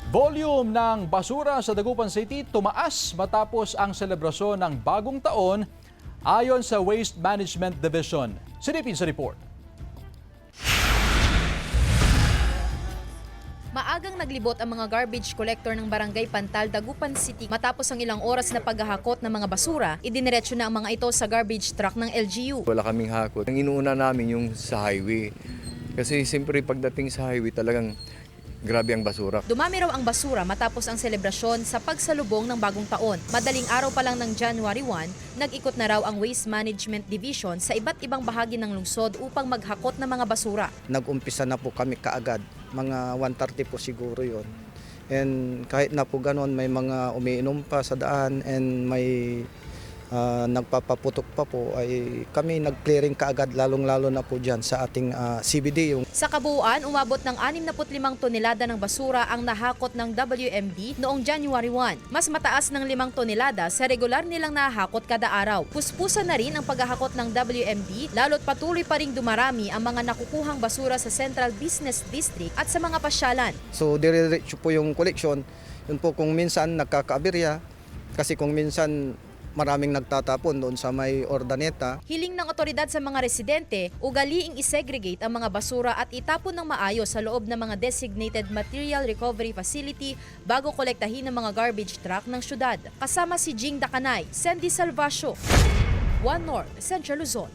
Volume ng basura sa Dagupan City tumaas matapos ang selebrasyon ng bagong taon ayon sa Waste Management Division. Silipin sa report. Maagang naglibot ang mga garbage collector ng Barangay Pantal, Dagupan City matapos ang ilang oras na paghahakot ng mga basura. Idiniretso na ang mga ito sa garbage truck ng LGU. Wala kaming hakot. Ang inuuna namin yung sa highway. Kasi siyempre pagdating sa highway talagang grabe ang basura. Dumami raw ang basura matapos ang selebrasyon sa pagsalubong ng bagong taon. Madaling araw pa lang ng January 1, nag-ikot na raw ang Waste Management Division sa iba't ibang bahagi ng lungsod upang maghakot ng mga basura. Nag-umpisa na po kami kaagad, mga 1:30 po siguro yon. And kahit na po ganon, may mga umiinom pa sa daan and may nagpapaputok pa po, ay kami nag-clearing kaagad, lalong-lalo na po dyan sa ating CBD. Sa kabuuan, umabot ng 65 tonelada ng basura ang nahakot ng WMD noong January 1. Mas mataas ng 5 tonelada sa regular nilang nahakot kada araw. Puspusan na rin ang paghahakot ng WMD, lalo't patuloy pa ring dumarami ang mga nakukuhang basura sa Central Business District at sa mga pasyalan. So dire-diretso po yung collection. Yun po kung minsan nagkakaaberya, kasi kung minsan maraming nagtatapon doon sa may ordaneta. Hiling ng otoridad sa mga residente, ugaliing isegregate ang mga basura at itapon ng maayos sa loob ng mga designated material recovery facility bago kolektahin ng mga garbage truck ng syudad. Kasama si Jing Dakanay, Sandy Salvacio, One North, Central Luzon.